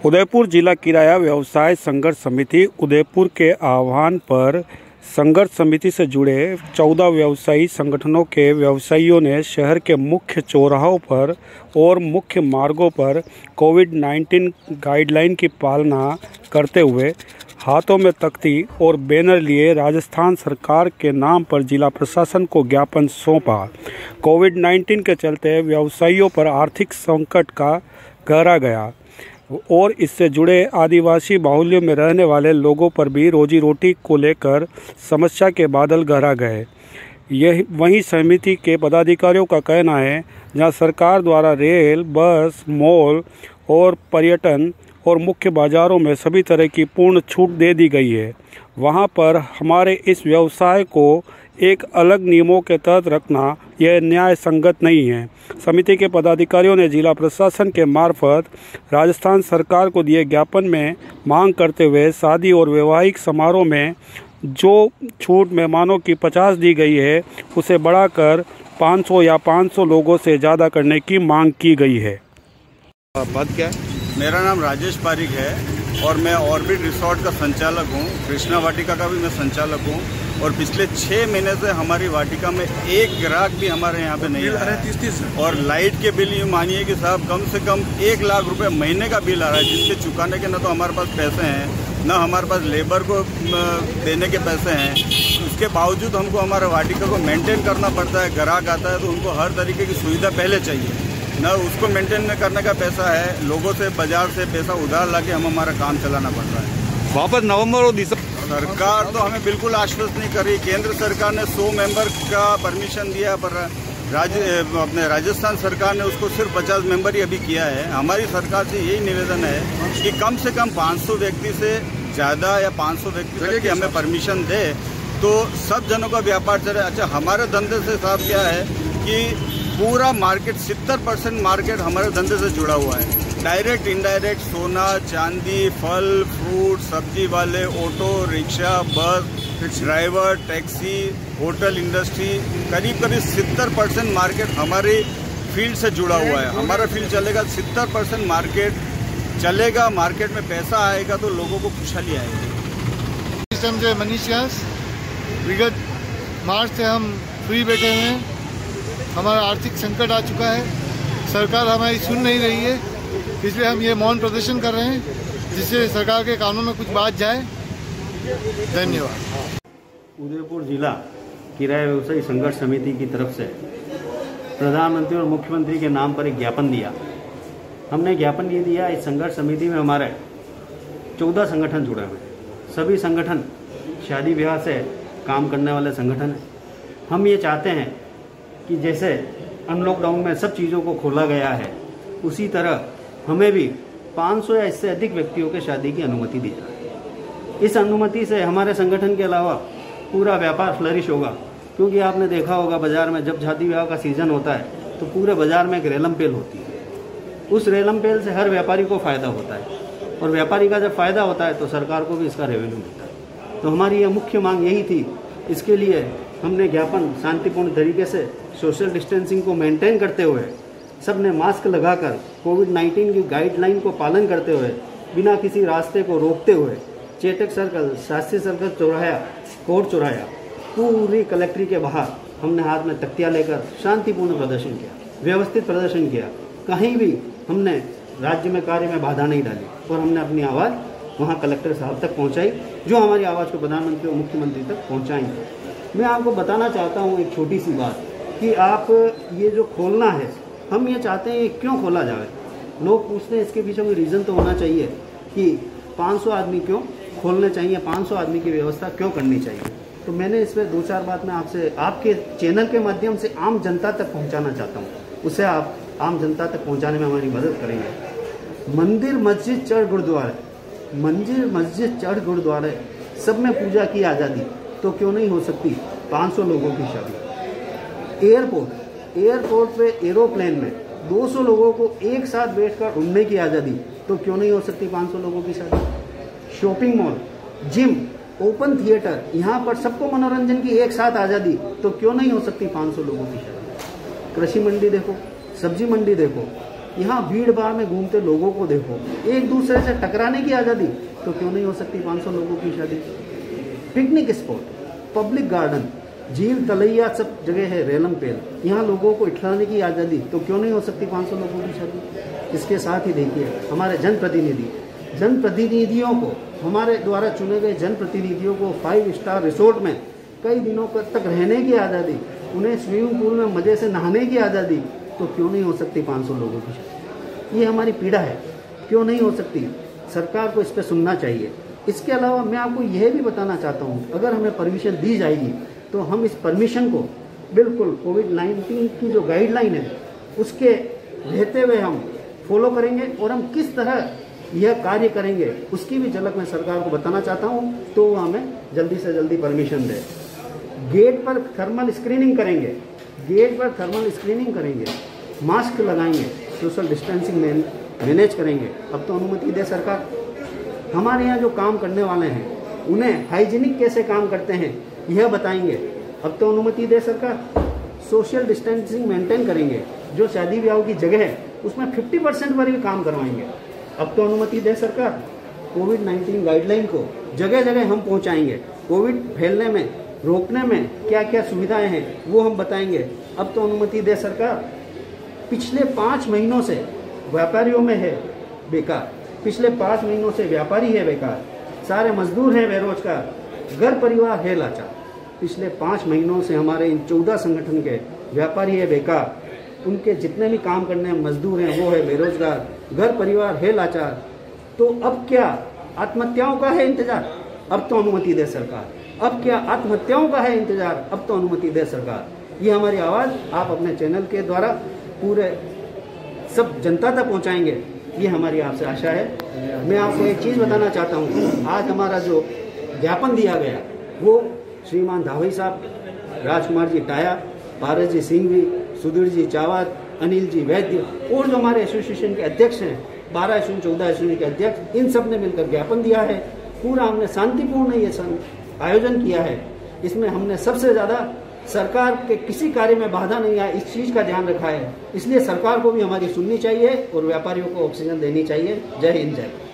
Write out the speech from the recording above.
उदयपुर जिला किराया व्यवसाय संघर्ष समिति उदयपुर के आह्वान पर संघर्ष समिति से जुड़े 14 व्यवसायी संगठनों के व्यवसायियों ने शहर के मुख्य चौराहों पर और मुख्य मार्गों पर कोविड-19 गाइडलाइन की पालना करते हुए हाथों में तख्ती और बैनर लिए राजस्थान सरकार के नाम पर जिला प्रशासन को ज्ञापन सौंपा। कोविड-19 के चलते व्यवसायियों पर आर्थिक संकट का गहरा गया और इससे जुड़े आदिवासी बाहुल्य में रहने वाले लोगों पर भी रोजी रोटी को लेकर समस्या के बादल गहरा गए। यह वहीं समिति के पदाधिकारियों का कहना है, जहां सरकार द्वारा रेल, बस, मॉल और पर्यटन और मुख्य बाज़ारों में सभी तरह की पूर्ण छूट दे दी गई है, वहां पर हमारे इस व्यवसाय को एक अलग नियमों के तहत रखना यह न्याय संगत नहीं है। समिति के पदाधिकारियों ने जिला प्रशासन के मार्फत राजस्थान सरकार को दिए ज्ञापन में मांग करते हुए शादी और वैवाहिक समारोह में जो छूट मेहमानों की 50 दी गई है, उसे बढ़ाकर 500 या 500 लोगों से ज़्यादा करने की मांग की गई है। पद क्या? मेरा नाम राजेश पारिक है और मैं ऑर्बिट रिसोर्ट का संचालक हूँ। कृष्णा वाटिका का भी मैं संचालक हूँ और पिछले 6 महीने से हमारी वाटिका में एक ग्राहक भी हमारे यहाँ पे नहीं आ रहा है। 30 और लाइट के बिल ये मानिए कि साहब कम से कम 1 लाख रुपए महीने का बिल आ रहा है, जिसके चुकाने के न तो हमारे पास पैसे हैं, न हमारे पास लेबर को देने के पैसे हैं। उसके बावजूद हमको हमारे वाटिका को मेंटेन करना पड़ता है। ग्राहक आता है तो उनको हर तरीके की सुविधा पहले चाहिए, न उसको मेंटेन करने का पैसा है। लोगों से बाजार से पैसा उधार लाके हम हमारा काम चलाना पड़ रहा है। वापस नवंबर और दिसंबर सरकार तो हमें बिल्कुल आश्वस्त नहीं कर रही। केंद्र सरकार ने 100 मेंबर का परमिशन दिया, पर अपने राजस्थान सरकार ने उसको सिर्फ 50 मेंबर ही अभी किया है। हमारी सरकार से यही निवेदन है कि कम से कम 500 व्यक्ति से ज़्यादा या 500 व्यक्ति तक की हमें परमिशन दे तो सब जनों का व्यापार चले। अच्छा, हमारे धंधे से साहब क्या है कि पूरा मार्केट 70% मार्केट हमारे धंधे से जुड़ा हुआ है। डायरेक्ट इंडायरेक्ट सोना चांदी, फल फ्रूट, सब्जी वाले, auto rickshaw, bus driver, taxi, hotel industry, करीब 70% मार्केट हमारी फील्ड से जुड़ा हुआ है। हमारा फील्ड चलेगा, 70% मार्केट चलेगा, मार्केट में पैसा आएगा तो लोगों को खुशहाली आएगी। सिस्टम से मनीष व्यास, विगत मार्च से हम फ्री बैठे हुए हैं। हमारा आर्थिक संकट आ चुका है, सरकार हमारी सुन नहीं रही है, इसलिए हम ये मौन प्रदर्शन कर रहे हैं, जिससे सरकार के कानों में कुछ बात जाए। धन्यवाद। उदयपुर जिला किराया व्यवसायी संघर्ष समिति की तरफ से प्रधानमंत्री और मुख्यमंत्री के नाम पर एक ज्ञापन दिया। हमने ज्ञापन ये दिया, इस संघर्ष समिति में हमारे 14 संगठन जुड़े हुए हैं। सभी संगठन शादी ब्याह से काम करने वाले संगठन हैं। हम ये चाहते हैं कि जैसे अनलॉकडाउन में सब चीज़ों को खोला गया है, उसी तरह हमें भी 500 या इससे अधिक व्यक्तियों के शादी की अनुमति दी जाए। इस अनुमति से हमारे संगठन के अलावा पूरा व्यापार फ्लरिश होगा, क्योंकि आपने देखा होगा बाज़ार में जब शादी ब्याह का सीज़न होता है तो पूरे बाज़ार में एक रेलम पेल होती है। उस रेलम पेल से हर व्यापारी को फ़ायदा होता है और व्यापारी का जब फ़ायदा होता है तो सरकार को भी इसका रेवेन्यू मिलता है। तो हमारी यह मुख्य मांग यही थी। इसके लिए हमने ज्ञापन शांतिपूर्ण तरीके से सोशल डिस्टेंसिंग को मेंटेन करते हुए, सब ने मास्क लगाकर कोविड-19 की गाइडलाइन को पालन करते हुए, बिना किसी रास्ते को रोकते हुए चेतक सर्कल, शास्त्री सर्कल चौराहा, कोर्ट चौराहा, पूरी कलेक्ट्री के बाहर हमने हाथ में तख्तियाँ लेकर शांतिपूर्ण प्रदर्शन किया, व्यवस्थित प्रदर्शन किया। कहीं भी हमने राज्य में कार्य में बाधा नहीं डाली और हमने अपनी आवाज़ वहाँ कलेक्टर साहब तक पहुँचाई, जो हमारी आवाज़ को प्रधानमंत्री और मुख्यमंत्री तक पहुँचाएंगे। मैं आपको बताना चाहता हूँ एक छोटी सी बात कि आप ये जो खोलना है, हम ये चाहते हैं ये क्यों खोला जाए। लोग पूछते हैं, इसके पीछे कोई रीज़न तो होना चाहिए कि 500 आदमी क्यों खोलने चाहिए, 500 आदमी की व्यवस्था क्यों करनी चाहिए। तो मैंने इस पर 2-4 बात मैं आपसे आपके चैनल के माध्यम से आम जनता तक पहुँचाना चाहता हूँ। उसे आप आम जनता तक पहुँचाने में हमारी मदद करेंगे। मंदिर मस्जिद चर्च गुरुद्वारे, मंदिर मस्जिद चर्च गुरुद्वारे सब में पूजा की आज़ादी, तो क्यों नहीं हो सकती 500 लोगों की शादी। एयरपोर्ट पे एरोप्लेन में 200 लोगों को एक साथ बैठकर उड़ने की आज़ादी, तो क्यों नहीं हो सकती 500 लोगों की शादी। Shopping mall, gym, open theatre, यहाँ पर सबको मनोरंजन की एक साथ आज़ादी, तो क्यों नहीं हो सकती 500 लोगों की शादी। कृषि मंडी देखो, सब्जी मंडी देखो, यहाँ भीड़ भाड़ में घूमते लोगों को देखो, एक दूसरे से टकराने की आज़ादी तो क्यों नहीं हो सकती 500 लोगों की शादी। पिकनिक स्पॉट, पब्लिक गार्डन, झील तलैया सब जगह है, रेलम पेल, यहाँ लोगों को इठलाने की आज़ादी तो क्यों नहीं हो सकती 500 लोगों की शादी। इसके साथ ही देखिए हमारे जनप्रतिनिधियों को, हमारे द्वारा चुने गए जनप्रतिनिधियों को 5 स्टार रिसोर्ट में कई दिनों तक रहने की आज़ादी, उन्हें स्विमिंग पूल में मज़े से नहाने की आज़ादी तो क्यों नहीं हो सकती 500 लोगों की शादी। ये हमारी पीड़ा है, क्यों नहीं हो सकती। सरकार को इस पर सुनना चाहिए। इसके अलावा मैं आपको यह भी बताना चाहता हूँ, अगर हमें परमिशन दी जाएगी तो हम इस परमिशन को बिल्कुल कोविड-19 की जो गाइडलाइन है उसके रहते हुए हम फॉलो करेंगे और हम किस तरह यह कार्य करेंगे उसकी भी झलक मैं सरकार को बताना चाहता हूँ, तो वो हमें जल्दी से जल्दी परमिशन दे। गेट पर थर्मल स्क्रीनिंग करेंगे, मास्क लगाएंगे, सोशल डिस्टेंसिंग मैनेज करेंगे। अब तो अनुमति दे सरकार। हमारे यहाँ जो काम करने वाले हैं उन्हें हाइजीनिक कैसे काम करते हैं यह बताएंगे। अब तो अनुमति दे सरकार। सोशल डिस्टेंसिंग मेंटेन करेंगे, जो शादी ब्याह की जगह है उसमें 50% पर भी काम करवाएंगे। अब तो अनुमति दे सरकार। कोविड-19 गाइडलाइन को जगह जगह हम पहुंचाएंगे। कोविड फैलने में रोकने में क्या क्या सुविधाएं हैं वो हम बताएंगे। अब तो अनुमति दे सरकार। पिछले 5 महीनों से व्यापारियों में है बेकार, पिछले 5 महीनों से व्यापारी है बेकार, सारे मजदूर हैं बेरोजगार, घर परिवार है लाचार। पिछले 5 महीनों से हमारे इन 14 संगठन के व्यापारी है बेकार, उनके जितने भी काम करने मजदूर हैं वो है बेरोजगार, घर परिवार है लाचार। तो अब क्या आत्महत्याओं का है इंतजार? अब तो अनुमति दे सरकार। अब क्या आत्महत्याओं का है इंतजार? अब तो अनुमति दे सरकार। ये हमारी आवाज़ आप अपने चैनल के द्वारा पूरे सब जनता तक पहुंचाएंगे, ये हमारी आपसे आशा है। मैं आपको एक चीज़ बताना चाहता हूँ, आज हमारा जो ज्ञापन दिया गया वो श्रीमान धावई साहब, राजकुमार जी टाया, पारस जी सिंघवी, सुधीर जी चावत, अनिल जी वैद्य और जो हमारे एसोसिएशन के अध्यक्ष हैं, 12 एसोसिएशन 14 एसोसिएशन के अध्यक्ष, इन सब ने मिलकर ज्ञापन दिया है। पूरा हमने शांतिपूर्ण ये आयोजन किया है। इसमें हमने सबसे ज़्यादा सरकार के किसी कार्य में बाधा नहीं आए इस चीज़ का ध्यान रखा है। इसलिए सरकार को भी हमारी सुननी चाहिए और व्यापारियों को ऑक्सीजन देनी चाहिए। जय हिंद, जय भारत।